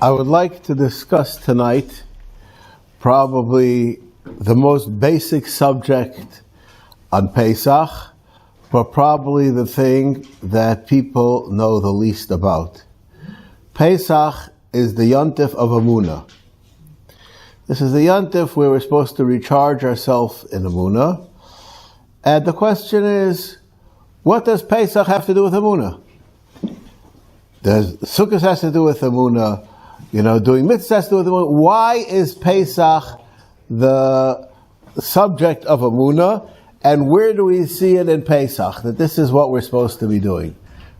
I would like to discuss tonight probably the most basic subject on Pesach, but probably the thing that people know the least about. Pesach is the yontif of Emunah. This is the yontif where we're supposed to recharge ourselves in Emunah. And the question is, what does Pesach have to do with Emunah? Sukkot has to do with Emunah. Doing mitzvahs has to do with Emunah. Why is Pesach the subject of Emunah? And where do we see it in Pesach, that this is what we're supposed to be doing?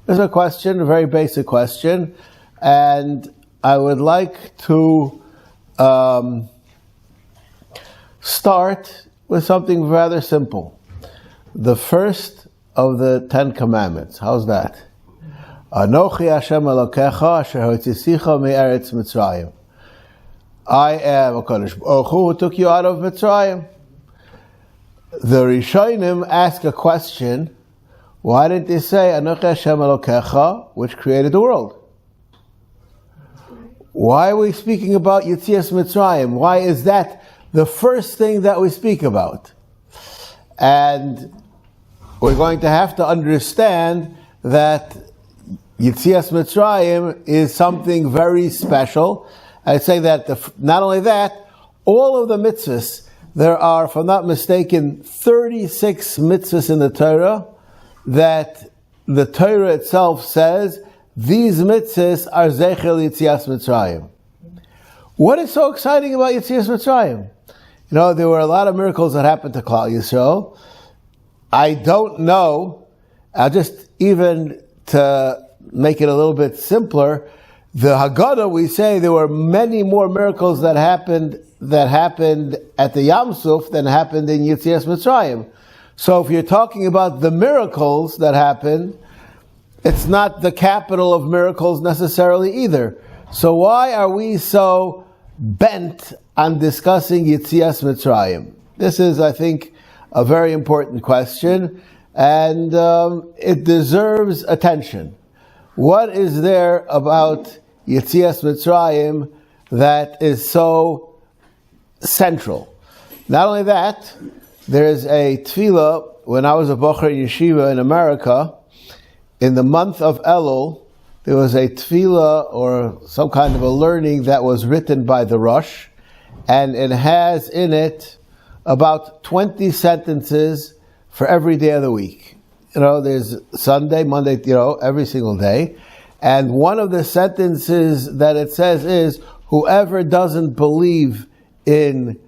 There's a question, a very basic question. And I would like to start with something rather simple. The first of the 10 Commandments. How's that? Anochi Hashem Elokecha asher hotzisicha me'eretz Mitzrayim. I am HaKadosh Baruch Hu who took you out of Mitzrayim. The Rishonim ask a question. Why didn't they say Anochi Hashem Elokecha, which created the world? Why are we speaking about Yetzias Mitzrayim? Why is that the first thing that we speak about? And we're going to have to understand that Yetzias Mitzrayim is something very special. I'd say that not only that, all of the mitzvahs, there are, if I'm not mistaken, 36 mitzvahs in the Torah that the Torah itself says these mitzvahs are Zecher Yetzias Mitzrayim. What is so exciting about Yetzias Mitzrayim? There were a lot of miracles that happened to Klal Yisrael. I don't know, even to make it a little bit simpler, the Haggadah, we say there were many more miracles that happened at the Yam Suf than happened in Yetzias Mitzrayim. So if you're talking about the miracles that happened, it's not the capital of miracles necessarily either. So why are we so bent on discussing Yetzias Mitzrayim? This is, I think, a very important question, and it deserves attention. What is there about Yetzias Mitzrayim that is so central? Not only that, there is a tefillah. When I was a bocher in yeshiva in America, in the month of Elul, there was a tefillah or some kind of a learning that was written by the Rosh, and it has in it about 20 sentences for every day of the week. There's Sunday, Monday, every single day. And one of the sentences that it says is, whoever doesn't believe in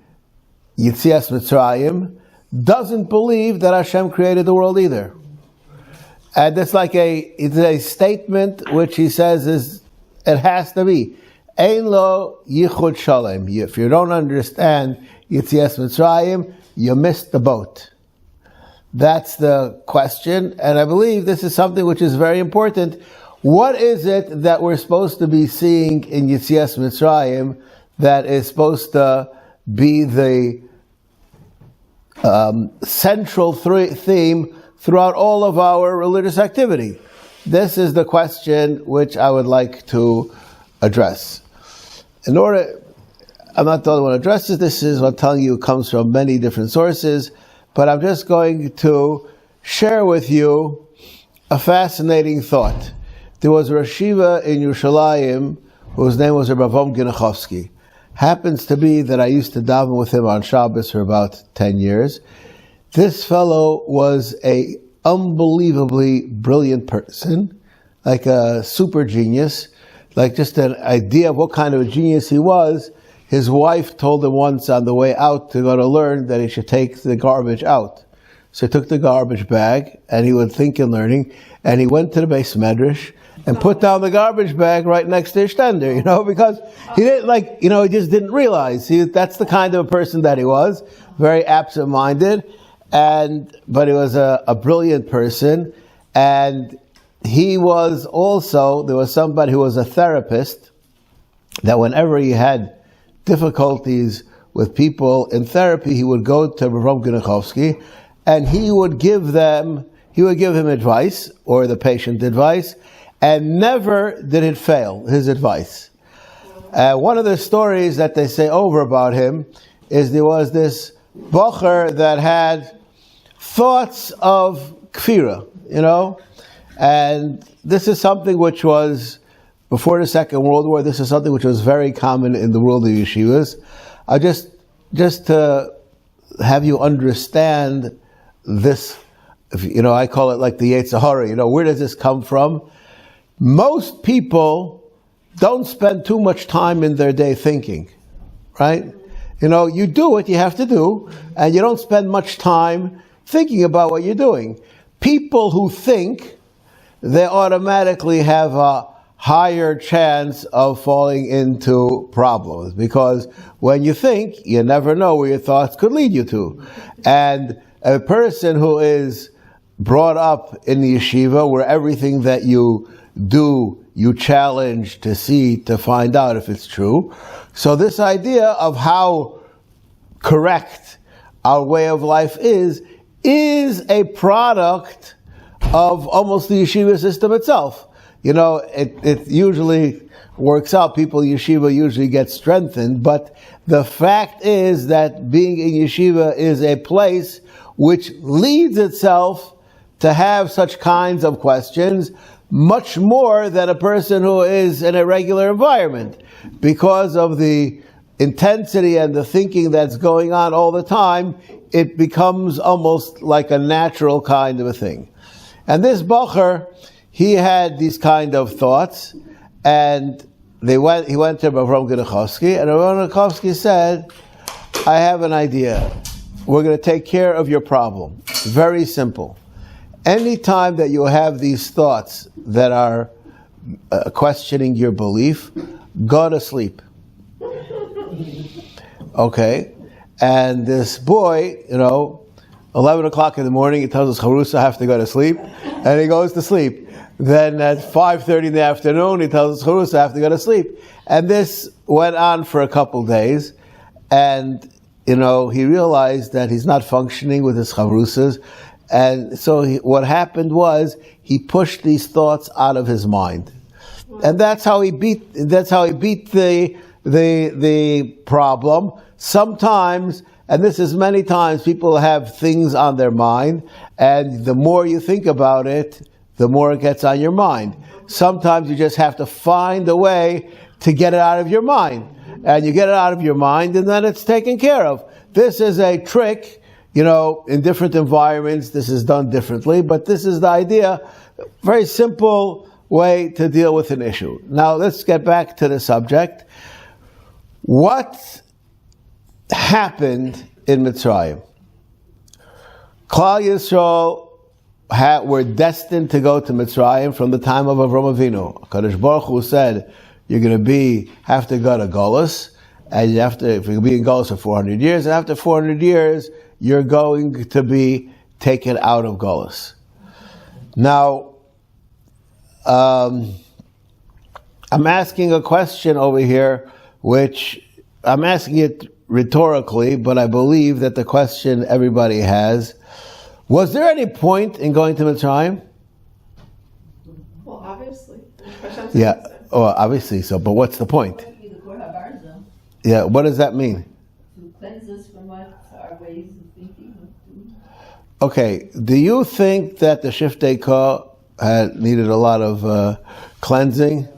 Yetzias Mitzrayim doesn't believe that Hashem created the world either. And it's it's a statement which he says it has to be. Ein lo yichud shalem. If you don't understand Yetzias Mitzrayim, you missed the boat. That's the question, and I believe this is something which is very important. What is it that we're supposed to be seeing in Yetzias Mitzrayim that is supposed to be the central theme throughout all of our religious activity? This is the question which I would like to address. I'm not the only one who addresses this. Is what I'm telling you comes from many different sources. But I'm just going to share with you a fascinating thought. There was a Rosh Yeshiva in Yerushalayim whose name was Rabbi Avrohom Baruch. Happens to be that I used to daven with him on Shabbos for about 10 years. This fellow was an unbelievably brilliant person, like a super genius, like just an idea of what kind of a genius he was. His wife told him once on the way out to go to learn that he should take the garbage out. So he took the garbage bag, and he would think in learning, and he went to the Beis Medrash and put down the garbage bag right next to his shtender, because he didn't he just didn't realize. That's the kind of a person that he was, very absent-minded, but he was a brilliant person, and he was also, there was somebody who was a therapist, that whenever he had difficulties with people in therapy, he would go to Avrohom Baruch, and he would give him advice, or the patient advice, and never did it fail, his advice. One of the stories that they say over about him is there was this bocher that had thoughts of kfira, and this is something which was, before the Second World War, this is something which was very common in the world of yeshivas. Just to have you understand this, I call it like the Yetzer Hara, where does this come from? Most people don't spend too much time in their day thinking, right? You do what you have to do, and you don't spend much time thinking about what you're doing. People who think, they automatically have a higher chance of falling into problems, because when you think, you never know where your thoughts could lead you to. And a person who is brought up in the yeshiva, where everything that you do, you challenge to see, to find out if it's true. So this idea of how correct our way of life is a product of almost the yeshiva system itself. It usually works out. People in yeshiva usually get strengthened, but the fact is that being in yeshiva is a place which leads itself to have such kinds of questions much more than a person who is in a regular environment, because of the intensity and the thinking that's going on all the time. It becomes almost like a natural kind of a thing. And this bocher, he had these kind of thoughts, and he went to Rabbi Avrohom Baruch Zachariash, and Rabbi Avrohom Baruch Zachariash said, I have an idea. We're going to take care of your problem. Very simple. Anytime that you have these thoughts that are questioning your belief, go to sleep. Okay? And this boy, 11 o'clock in the morning, he tells us, Charusa, I have to go to sleep. And he goes to sleep. Then at 5:30 in the afternoon, he tells us, Charusa, I have to go to sleep. And this went on for a couple days. And, he realized that he's not functioning with his Charusas. And so what happened was, he pushed these thoughts out of his mind. And that's how he beat the problem. Sometimes, and this is many times, people have things on their mind, and the more you think about it, the more it gets on your mind. Sometimes you just have to find a way to get it out of your mind. And you get it out of your mind, and then it's taken care of. This is a trick, in different environments, this is done differently, but this is the idea, very simple way to deal with an issue. Now let's get back to the subject. What happened in Mitzrayim? Klal Yisrael were destined to go to Mitzrayim from the time of Avram Avinu. Kadosh Baruch Hu said, you're going to have to go to Golus, and if you be in Golus for 400 years, and after 400 years, you're going to be taken out of Golus. Now, I'm asking a question over here, which I'm asking it rhetorically, but I believe that the question everybody has. Was there any point in going to Mitzrayim? Well, obviously. Yeah, obviously so, but what's the point? Yeah, what does that mean? To cleanse us from what our ways of thinking. Okay, do you think that the Shiftei Kah had needed a lot of cleansing?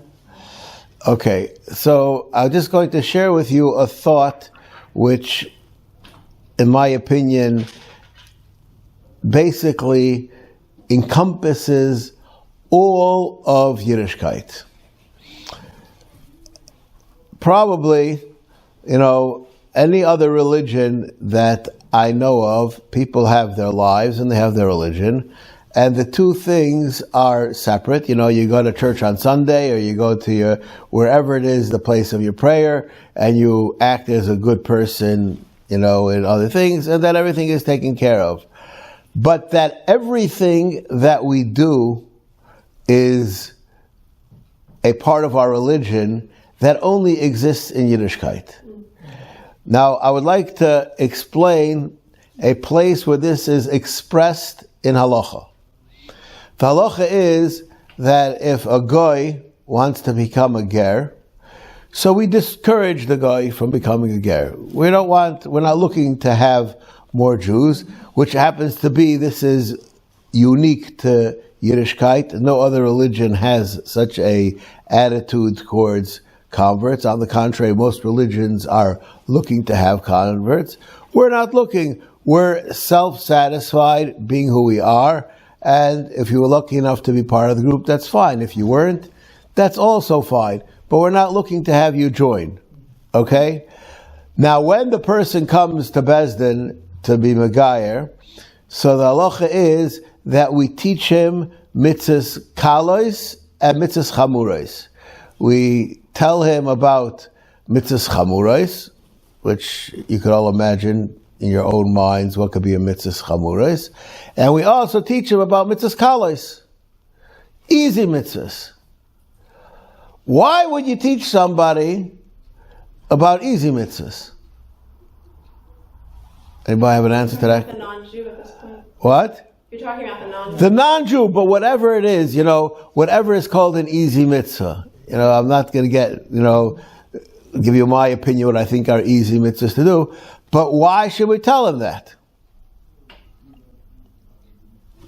Okay, so I'm just going to share with you a thought which, in my opinion, basically encompasses all of Yiddishkeit. Probably, any other religion that I know of, people have their lives and they have their religion, and the two things are separate. You go to church on Sunday, or you go to wherever it is, the place of your prayer, and you act as a good person, in other things, and then everything is taken care of. But that everything that we do is a part of our religion that only exists in Yiddishkeit. Now, I would like to explain a place where this is expressed in halacha. The halacha is that if a goy wants to become a ger, So we discourage the guy from becoming a ger. We're not looking to have more Jews, which happens to be, this is unique to Yiddishkeit. No other religion has such a attitude towards converts. On the contrary, most religions are looking to have converts. We're not looking. We're self-satisfied being who we are. And if you were lucky enough to be part of the group, that's fine. If you weren't, that's also fine. But we're not looking to have you join. Okay? Now, when the person comes to Bezdin to be Megayer, so the halacha is that we teach him mitzvahs kalos and mitzvahs chamuros. We tell him about mitzvahs chamuros, which you could all imagine in your own minds what could be a mitzvahs chamuros. And we also teach him about mitzvahs kalos, easy mitzvahs. Why would you teach somebody about easy mitzvahs? Anybody have an answer to that? The non-Jew at this point. What? You're talking about the non-Jew. The non-Jew, but whatever it is, whatever is called an easy mitzvah. I'm not going to give you my opinion what I think are easy mitzvahs to do, but why should we tell him that?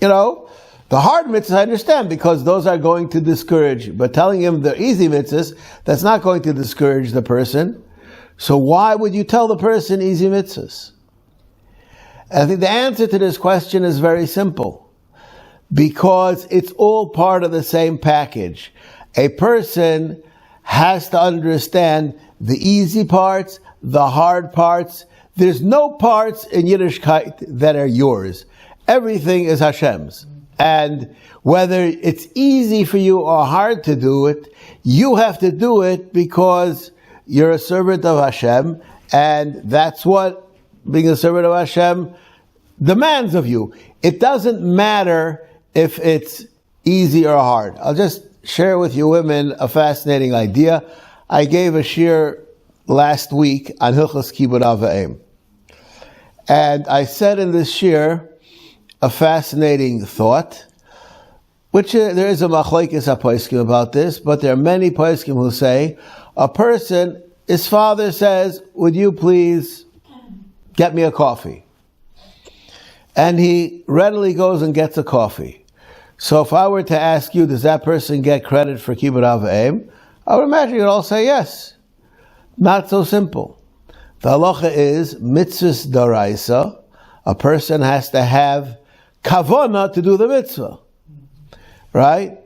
The hard mitzvahs I understand because those are going to discourage, but telling him the easy mitzvahs, that's not going to discourage the person. So why would you tell the person easy mitzvahs? I think the answer to this question is very simple. Because it's all part of the same package. A person has to understand the easy parts, the hard parts. There's no parts in Yiddishkeit that are yours. Everything is Hashem's. And whether it's easy for you or hard to do it, you have to do it because you're a servant of Hashem, and that's what being a servant of Hashem demands of you. It doesn't matter if it's easy or hard. I'll just share with you women a fascinating idea. I gave a shir last week on Hilchos Kibud Av V'Em. And I said in this shir a fascinating thought, which there is a machlokes haposkim about this, but there are many poskim who say, a person, his father says, would you please get me a coffee? And he readily goes and gets a coffee. So if I were to ask you, does that person get credit for Kibud Av V'Em? I would imagine you'd all say yes. Not so simple. The halacha is, mitzvahs d'oraisa, a person has to have kavana to do the mitzvah. Right?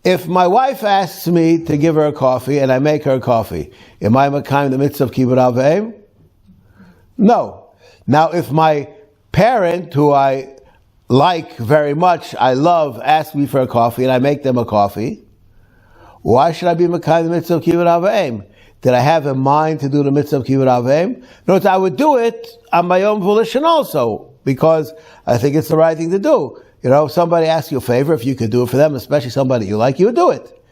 If my wife asks me to give her a coffee and I make her a coffee, am I makayim the mitzvah of Kibud Av V'Em? No. Now if my parent, who I like very much, I love, asks me for a coffee and I make them a coffee, why should I be makayim the mitzvah of Kibud Av V'Em? Did I have in mind to do the mitzvah of Kibud Av V'Em? In other words, I would do it on my own volition also, because I think it's the right thing to do. If somebody asks you a favor, if you could do it for them, especially somebody you like, you would do it.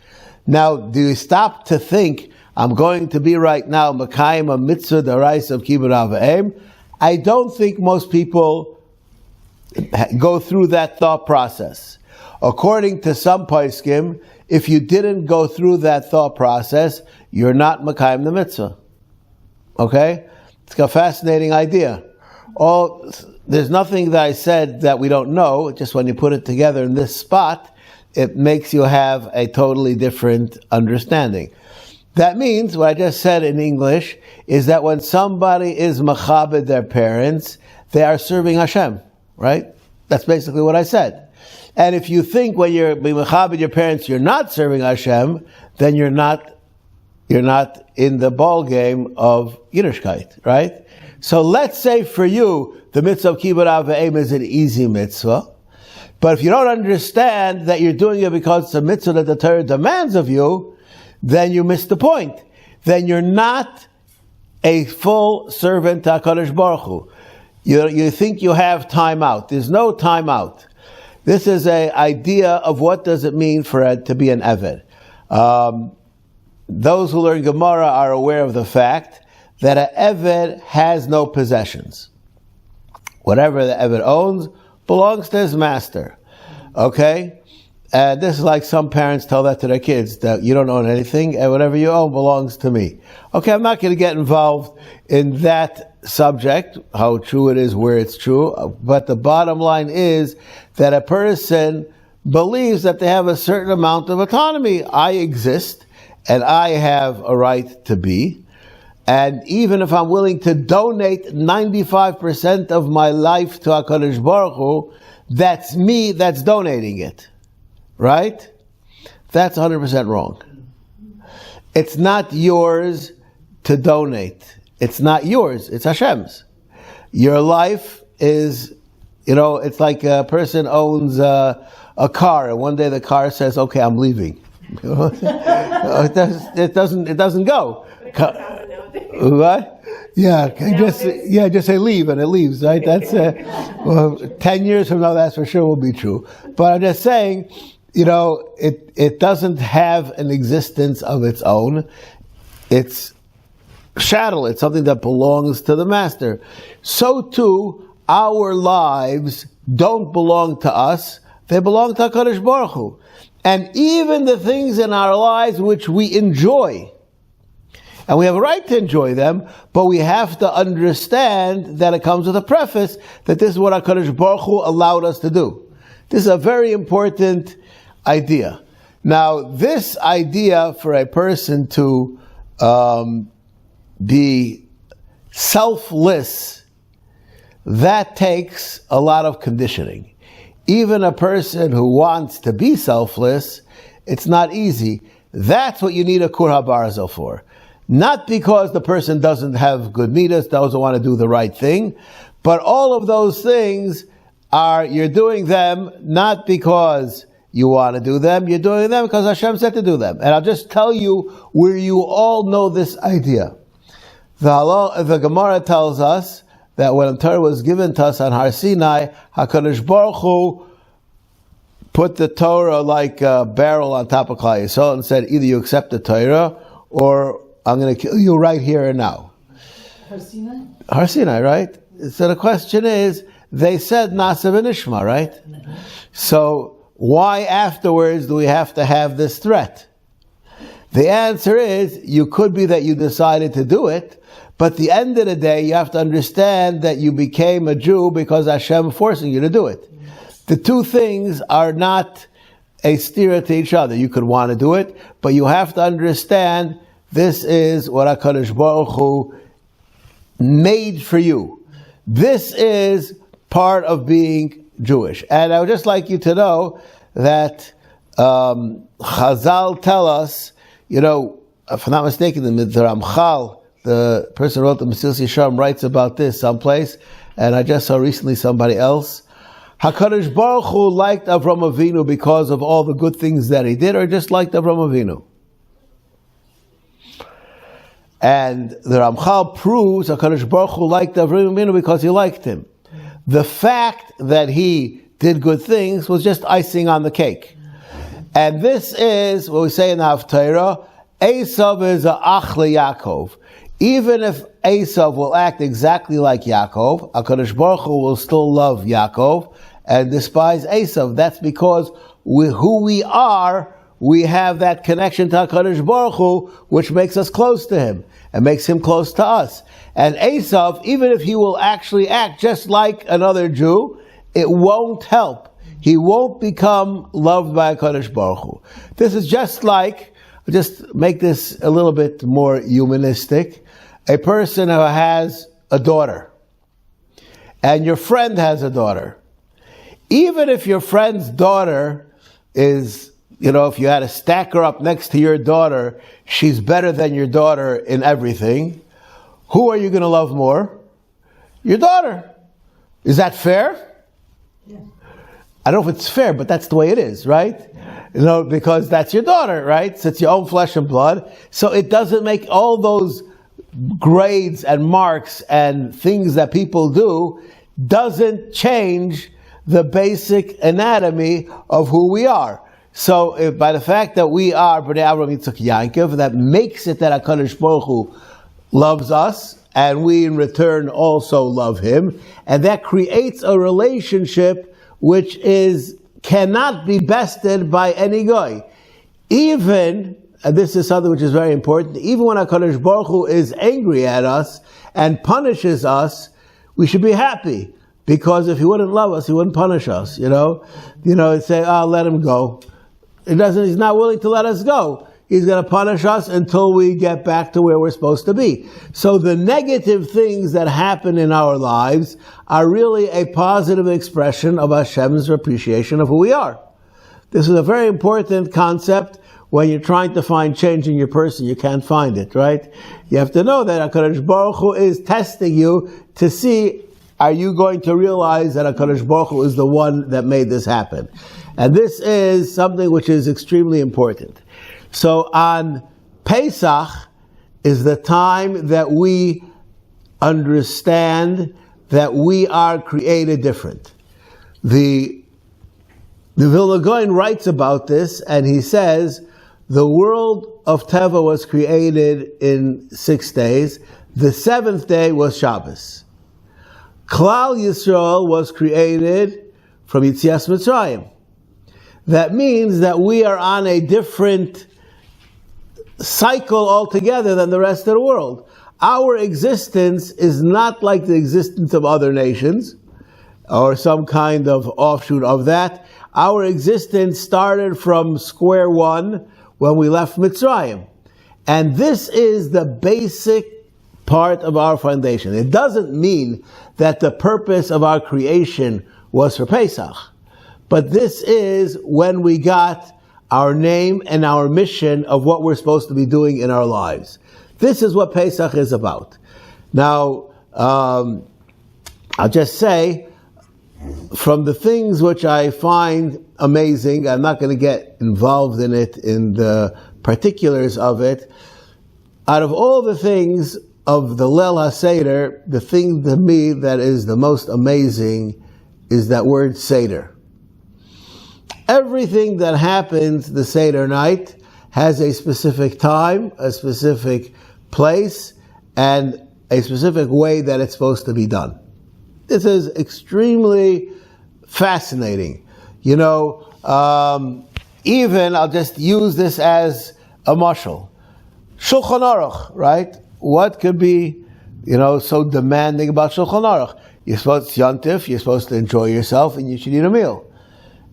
Now, do you stop to think, I'm going to be right now makayim a mitzvah d'oraisa of Kibud Av V'Em? I don't think most people go through that thought process. According to some poskim, if you didn't go through that thought process, you're not makayim the mitzvah. Okay? It's a fascinating idea. There's nothing that I said that we don't know. Just when you put it together in this spot, it makes you have a totally different understanding. That means, what I just said in English, is that when somebody is machabed their parents, they are serving Hashem, right? That's basically what I said. And if you think when you're being machabed your parents, you're not serving Hashem, then you're not in the ball game of Yiddishkeit, right? So let's say for you, the mitzvah of Kibud Av V'Em is an easy mitzvah. But if you don't understand that you're doing it because it's a mitzvah that the Torah demands of you, then you miss the point. Then you're not a full servant to HaKadosh Baruch Hu. You think you have time out. There's no time out. This is an idea of what does it mean to be an Eved. Those who learn Gemara are aware of the fact that an Eved has no possessions. Whatever the Eved owns belongs to his master. Okay? And this is like some parents tell that to their kids, that you don't own anything, and whatever you own belongs to me. Okay, I'm not going to get involved in that subject, how true it is, where it's true, but the bottom line is that a person believes that they have a certain amount of autonomy. I exist, and I have a right to be. And even if I'm willing to donate 95% of my life to HaKadosh Baruch Hu, that's me that's donating it. Right? That's 100% wrong. It's not yours to donate. It's not yours. It's Hashem's. Your life is, it's like a person owns a car, and one day the car says, "Okay, I'm leaving." It doesn't go. What? Yeah, just say leave, and it leaves, right? That's 10 years from now, that's for sure will be true. But I'm just saying, it doesn't have an existence of its own. It's chattel. It's something that belongs to the master. So too, our lives don't belong to us. They belong to HaKadosh Baruch Hu. And even the things in our lives which we enjoy, and we have a right to enjoy them, but we have to understand that it comes with a preface that this is what HaKadosh Baruch Hu allowed us to do. This is a very important idea. Now, this idea for a person to be selfless, that takes a lot of conditioning. Even a person who wants to be selfless, it's not easy. That's what you need a Kur HaBarazel for. Not because the person doesn't have good midas, doesn't want to do the right thing, but all of those things you're doing them not because you want to do them, you're doing them because Hashem said to do them. And I'll just tell you where you all know this idea. The Gemara tells us that when the Torah was given to us on Har Sinai, HaKadosh Baruch Hu put the Torah like a barrel on top of Klal Yisrael and said, either you accept the Torah, or I'm going to kill you right here and now. Har Sinai? Har Sinai, right? So the question is, they said Nasa v'nishma, right? Mm-hmm. So why afterwards do we have to have this threat? The answer is, you could be that you decided to do it, but at the end of the day, you have to understand that you became a Jew because Hashem forcing you to do it. The two things are not a steer to each other. You could want to do it, but you have to understand this is what HaKadosh Baruch Hu made for you. This is part of being Jewish. And I would just like you to know that Chazal tell us, if I'm not mistaken, the Ramchal, the person who wrote the Mesilas Yesharim, writes about this someplace, and I just saw recently somebody else. HaKadosh Baruch Hu liked Avrohom Avinu because of all the good things that he did, or just liked Avrohom Avinu? And the Ramchal proves HaKadosh Baruch Hu liked Avrohom Avinu because he liked him. The fact that he did good things was just icing on the cake. And this is what we say in the Haftarah, Esav is a ach leYaakov. Even if Esav will act exactly like Yaakov, HaKadosh Baruch Hu will still love Yaakov and despise Esav. That's because who we are, we have that connection to HaKadosh Baruch Hu, which makes us close to him and makes him close to us. And Esav, even if he will actually act just like another Jew, it won't help. He won't become loved by HaKadosh Baruch Hu. This is just like, just make this a little bit more humanistic, a person who has a daughter, and your friend has a daughter. Even if your friend's daughter is, if you had to stack her up next to your daughter, she's better than your daughter in everything, who are you going to love more? Your daughter. Is that fair? Yeah. I don't know if it's fair, but that's the way it is, right? Because that's your daughter, right? So it's your own flesh and blood. So it doesn't make all those grades and marks and things that people do, doesn't change the basic anatomy of who we are. So by the fact that we are Bnei Avraham Yitzchak Yaakov, that makes it that HaKadosh Baruch Hu loves us, and we in return also love him, and that creates a relationship which is cannot be bested by any goy. Even, and this is something which is very important, even when HaKadosh Baruch Hu is angry at us and punishes us, we should be happy. Because if he wouldn't love us, he wouldn't punish us, you know. He'd say, let him go. He's not willing to let us go. He's going to punish us until we get back to where we're supposed to be. So the negative things that happen in our lives are really a positive expression of Hashem's appreciation of who we are. This is a very important concept. When you're trying to find change in your person, you can't find it, right? You have to know that HaKadosh Baruch Hu is testing you to see, are you going to realize that HaKadosh Baruch Hu is the one that made this happen? And this is something which is extremely important. So on Pesach is the time that we understand that we are created different. The Vilna Gaon writes about this, and he says, the world of Teva was created in 6 days. The 7th day was Shabbos. Klal Yisrael was created from Yetzias Mitzrayim. That means that we are on a different cycle altogether than the rest of the world. Our existence is not like the existence of other nations or some kind of offshoot of that. Our existence started from square one when we left Mitzrayim. And this is the basic part of our foundation. It doesn't mean that the purpose of our creation was for Pesach. But this is when we got our name and our mission of what we're supposed to be doing in our lives. This is what Pesach is about. Now, I'll just say, from the things which I find amazing, I'm not going to get involved in it, in the particulars of it. Out of all the things of the Leil HaSeder, the thing to me that is the most amazing is that word Seder. Everything that happens the Seder night has a specific time, a specific place, and a specific way that it's supposed to be done. This is extremely fascinating. Even, I'll just use this as a mashal. Shulchan Aruch, right? What could be, so demanding about Shulchan Aruch? You're supposed to Yontif, you're supposed to enjoy yourself, and you should eat a meal.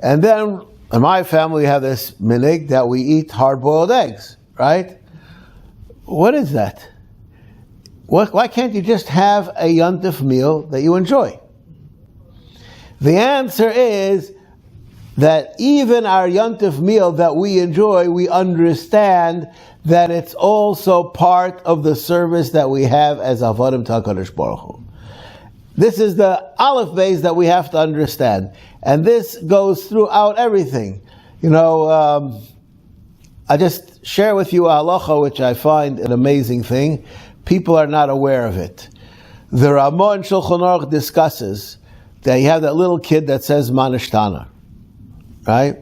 And then, in my family, we have this minig that we eat hard-boiled eggs, right? What is that? Why can't you just have a Yontif meal that you enjoy? The answer is that even our Yontif meal that we enjoy, we understand that it's also part of the service that we have as Avodim to HaKadosh Baruch Hu. This is the Aleph Beis that we have to understand. And this goes throughout everything. I just share with you a halacha, which I find an amazing thing. People are not aware of it. The Ramah in Shulchan Aruch discusses that you have that little kid that says Manishtana, right?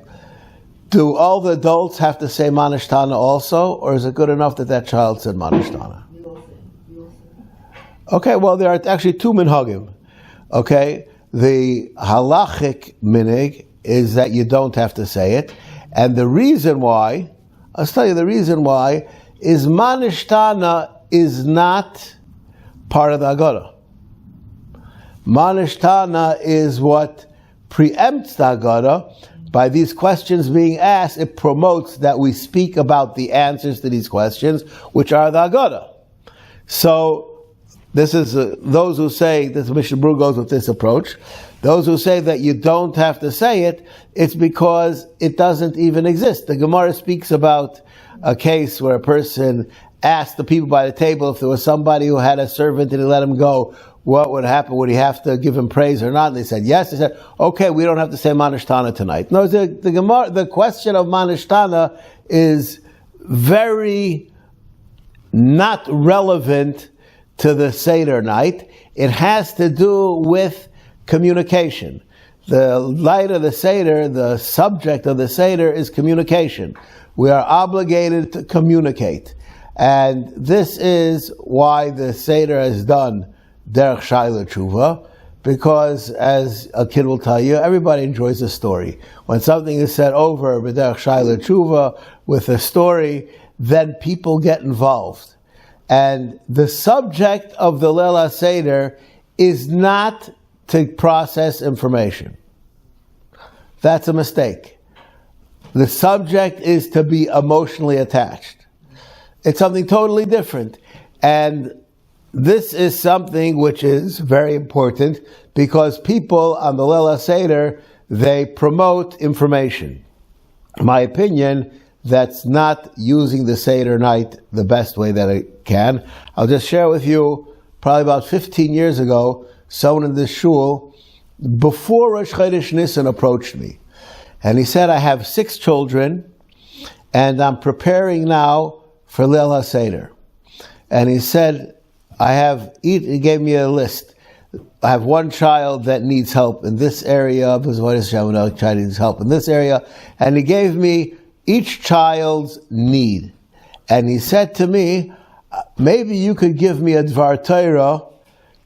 Do all the adults have to say Manishtana also, or is it good enough that that child said Manishtana? Okay, well, there are actually two minhagim. Okay, the halachic minig is that you don't have to say it, and the reason why, I'll tell you the reason why, is Manishtana is not part of the Haggadah. Manishtana is what preempts the Haggadah. By these questions being asked, it promotes that we speak about the answers to these questions, which are the Haggadah. So, this is those who say, this Mishnah Berurah goes with this approach. Those who say that you don't have to say it, it's because it doesn't even exist. The Gemara speaks about a case where a person asked the people by the table if there was somebody who had a servant and he let him go, what would happen? Would he have to give him praise or not? And they said yes. They said, okay, we don't have to say Manishtana tonight. No, the question of Manishtana is very not relevant to the Seder night. It has to do with communication. The light of the Seder, the subject of the Seder is communication. We are obligated to communicate. And this is why the Seder is done derech Shaila Tshuva, because, as a kid will tell you, everybody enjoys a story. When something is said over b'derech shayla tshuva with a story, then people get involved. And the subject of the Leil HaSeder is not to process information. That's a mistake. The subject is to be emotionally attached. It's something totally different. And this is something which is very important because people on the Leil HaSeder, they promote information. In my opinion, that's not using the Seder night the best way that it can. I'll just share with you, probably about 15 years ago, someone in this shul, before Rosh Chodesh Nisan, approached me. And he said, I have 6 children, and I'm preparing now for Leil HaSeder. And he said, he gave me a list. I have 1 child that needs help in this area, child needs help in this area, and he gave me each child's need. And he said to me, maybe you could give me a Dvar Torah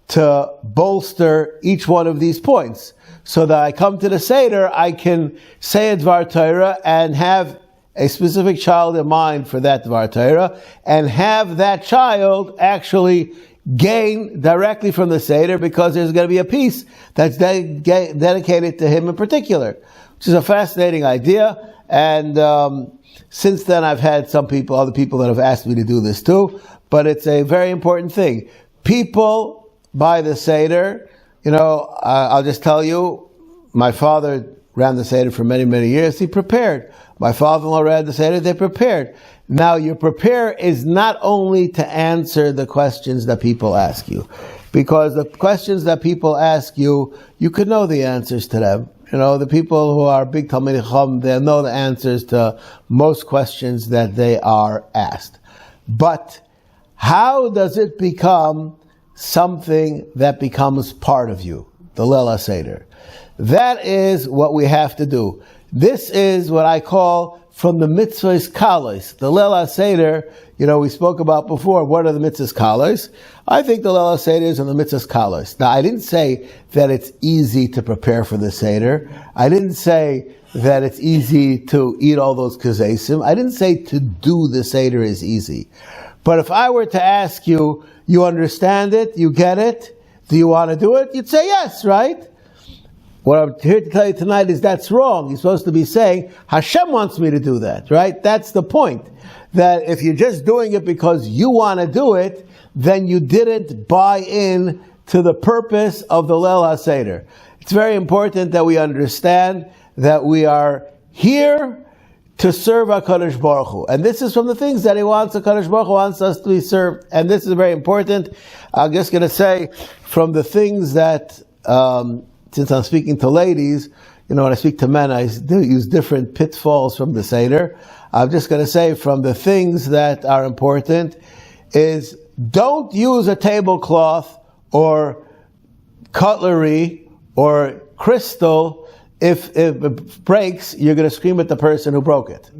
to bolster each one of these points, so that I come to the Seder, I can say a Dvar Torah and have a specific child in mind for that Dvar Torah, and have that child actually gain directly from the Seder, because there's going to be a piece that's dedicated to him in particular, which is a fascinating idea. And since then I've had other people that have asked me to do this too, but it's a very important thing. People buy the Seder. I'll just tell you, my father ran the Seder for many, many years. He prepared. My father-in-law ran the Seder. They prepared. Now, your prepare is not only to answer the questions that people ask you, because the questions that people ask you, you could know the answers to them. The people who are big Talmidei Chacham, they know the answers to most questions that they are asked. But how does it become something that becomes part of you? The Leil HaSeder. That is what we have to do. This is what I call from the mitzvahs kalos. The Leil HaSeder, we spoke about before, what are the mitzvahs kalos? I think the Leil HaSeder is on the mitzvahs kalos. Now, I didn't say that it's easy to prepare for the Seder. I didn't say that it's easy to eat all those kazesim. I didn't say to do the Seder is easy. But if I were to ask you, you understand it? You get it? Do you want to do it? You'd say yes, right? What I'm here to tell you tonight is that's wrong. You're supposed to be saying, Hashem wants me to do that, right? That's the point. That if you're just doing it because you want to do it, then you didn't buy in to the purpose of the Leil HaSeder. It's very important that we understand that we are here to serve HaKadosh Baruch Hu. And this is from the things that HaKadosh Baruch Hu wants us to be served. And this is very important. I'm just going to say, from the things that, since I'm speaking to ladies, when I speak to men, I use different pitfalls from the Seder. I'm just going to say, from the things that are important is, don't use a tablecloth or cutlery or crystal. If it breaks, you're going to scream at the person who broke it.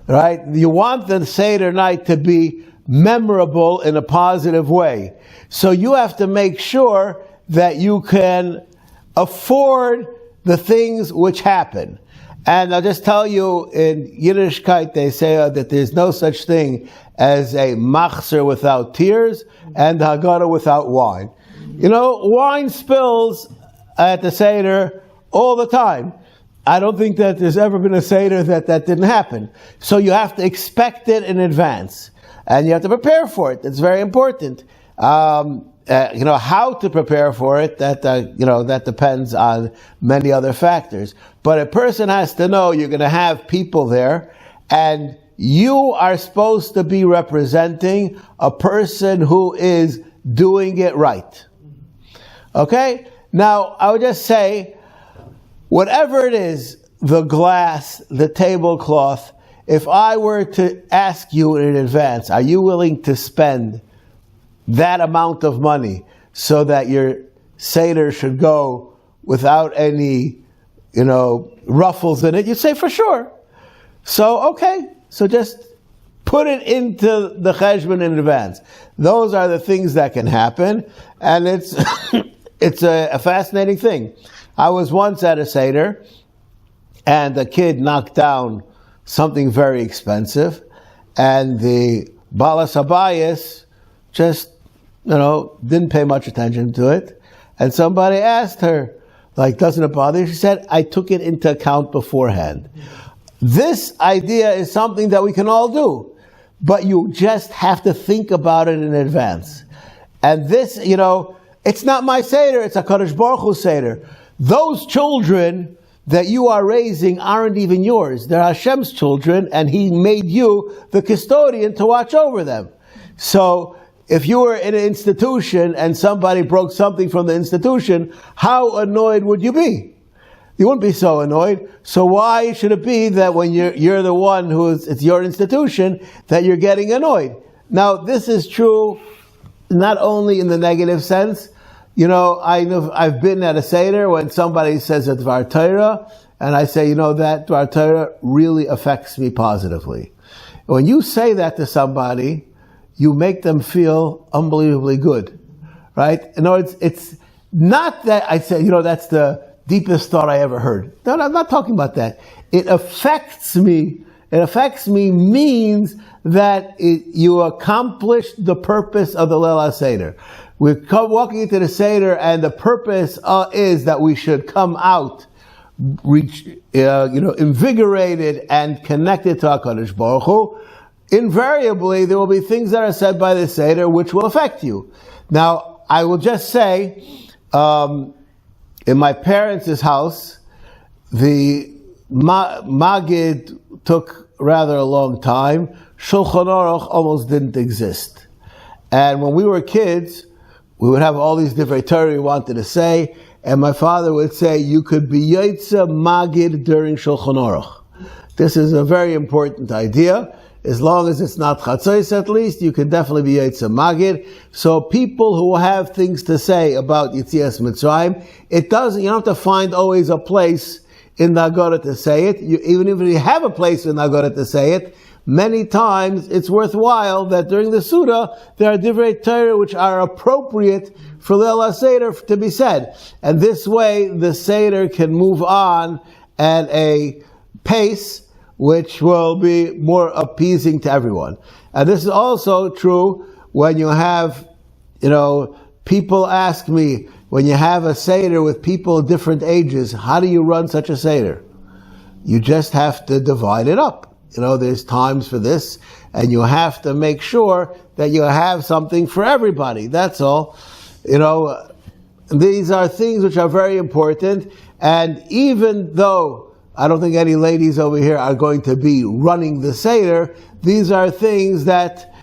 Right? You want the Seder night to be memorable in a positive way. So you have to make sure that you can afford the things which happen. And I'll just tell you, in Yiddishkeit, they say that there's no such thing as a machzer without tears and Haggadah without wine. Wine spills at the Seder all the time. I don't think that there's ever been a Seder that didn't happen. So you have to expect it in advance. And you have to prepare for it. It's very important. How to prepare for it, that depends on many other factors. But a person has to know you're going to have people there, and you are supposed to be representing a person who is doing it right. Okay? Now, I would just say, whatever it is, the glass, the tablecloth, if I were to ask you in advance, are you willing to spend that amount of money so that your Seder should go without any, ruffles in it? You'd say, for sure. So, okay. So just put it into the cheshbon in advance. Those are the things that can happen. And it's it's a fascinating thing. I was once at a Seder, and a kid knocked down something very expensive, and the Balas Habayis just, didn't pay much attention to it. And somebody asked her, doesn't it bother you? She said, I took it into account beforehand. This idea is something that we can all do, but you just have to think about it in advance. And this, it's not my Seder, it's HaKadosh Baruch Hu Seder. Those children that you are raising aren't even yours. They're Hashem's children, and He made you the custodian to watch over them. So, if you were in an institution and somebody broke something from the institution, how annoyed would you be? You wouldn't be so annoyed. So why should it be that when you're the one it's your institution, that you're getting annoyed? Now, this is true not only in the negative sense. I've been at a Seder when somebody says a Dvar Torah, and I say, that Dvar Torah really affects me positively. When you say that to somebody, you make them feel unbelievably good, right? In other words, it's not that I say, that's the deepest thought I ever heard. No, I'm not talking about that. It affects me. It affects me means that you accomplished the purpose of the Leil HaSeder. We're walking into the Seder, and the purpose is that we should come out, invigorated and connected to HaKadosh Baruch Hu. Invariably, there will be things that are said by the Seder which will affect you. Now, I will just say, in my parents' house, the Magid took rather a long time. Shulchan Aruch almost didn't exist. And when we were kids, we would have all these divrei Torah we wanted to say, and my father would say, you could be Yotze Magid during Shulchan Aruch. This is a very important idea. As long as it's not Chatzos, at least, you can definitely be Yotze Magid. So people who have things to say about Yetzias Mitzrayim, you don't have to find always a place in the Haggadah to say it. Even if you have a place in the Haggadah to say it, many times it's worthwhile that during the Suda, there are divrei Torah which are appropriate for Leil HaSeder to be said. And this way, the Seder can move on at a pace which will be more appeasing to everyone. And this is also true when you have, people ask me, when you have a Seder with people of different ages, how do you run such a Seder? You just have to divide it up. There's times for this, and you have to make sure that you have something for everybody. That's all. These are things which are very important, and even though I don't think any ladies over here are going to be running the Seder, these are things that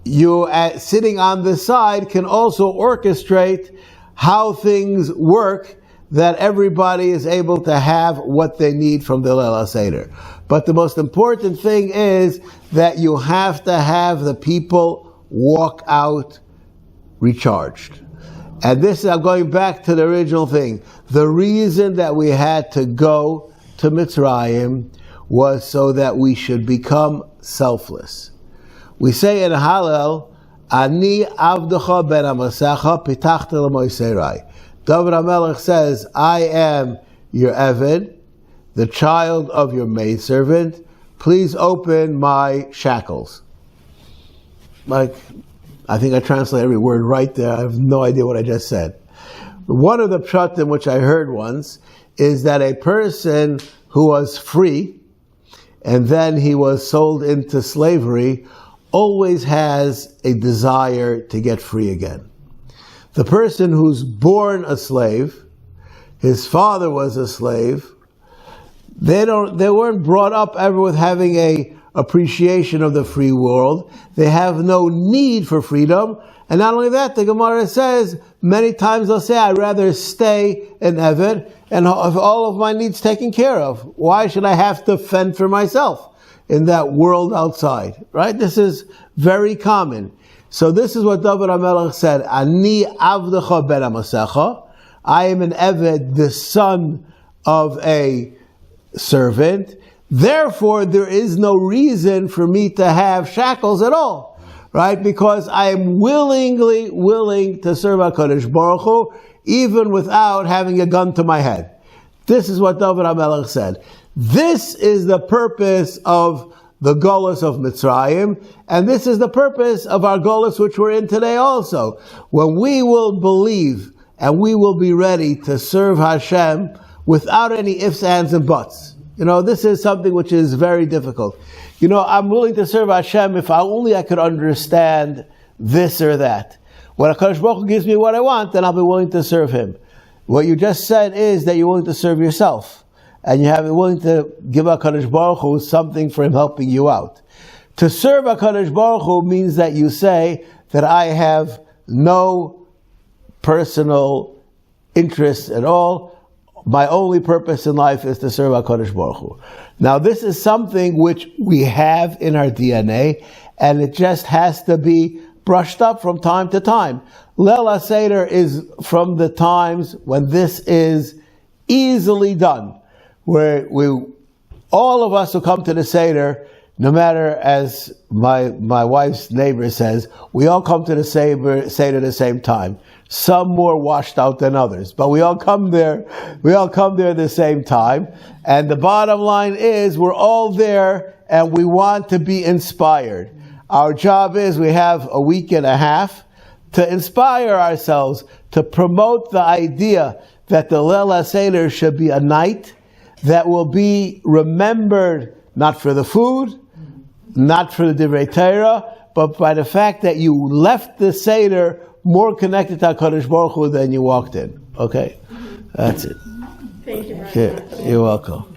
you, sitting on the side, can also orchestrate how things work, that everybody is able to have what they need from the Leil HaSeder. But the most important thing is that you have to have the people walk out recharged. And this is going back to the original thing. The reason that we had to go to Mitzrayim was so that we should become selfless. We say in Hallel, Ani avdecha ben amasecha pitachta l'moiserai. David HaMelech says, I am your Eved, the child of your maidservant. Please open my shackles. I think I translate every word right there. I have no idea what I just said. One of the pshatim which I heard once is that a person who was free and then he was sold into slavery always has a desire to get free again. The person who's born a slave, his father was a slave, they weren't brought up ever with having a appreciation of the free world. They have no need for freedom. And not only that, the Gemara says, many times they'll say, I'd rather stay in Eved and have all of my needs taken care of. Why should I have to fend for myself in that world outside? Right? This is very common. So this is what David HaMelech said, Ani avdecha ben amasecha. I am an Eved, the son of a servant. Therefore, there is no reason for me to have shackles at all. Right? Because I am willing to serve HaKadosh Baruch Hu even without having a gun to my head. This is what David HaMelech said. This is the purpose of the Golus of Mitzrayim, and this is the purpose of our Golus which we're in today also. When we will believe and we will be ready to serve Hashem without any ifs, ands, and buts. This is something which is very difficult. I'm willing to serve Hashem if only I could understand this or that. When HaKadosh Baruch Hu gives me what I want, then I'll be willing to serve Him. What you just said is that you're willing to serve yourself. And you're willing to give HaKadosh Baruch Hu something for Him helping you out. To serve HaKadosh Baruch Hu means that you say that I have no personal interest at all. My only purpose in life is to serve HaKadosh Baruch Hu. Now this is something which we have in our DNA, and it just has to be brushed up from time to time. Leil HaSeder is from the times when this is easily done, where all of us who come to the Seder, no matter, as my wife's neighbor says, we all come to the Seder at the same time. Some more washed out than others, but we all come there at the same time. And the bottom line is, we're all there and we want to be inspired. Our job is, we have a week and a half to inspire ourselves, to promote the idea that the Leil HaSeder should be a night that will be remembered not for the food, not for the Divrei Torah, but by the fact that you left the Seder more connected to HaKadosh Baruch Hu than you walked in. Okay? That's it. Thank you very much. You're welcome.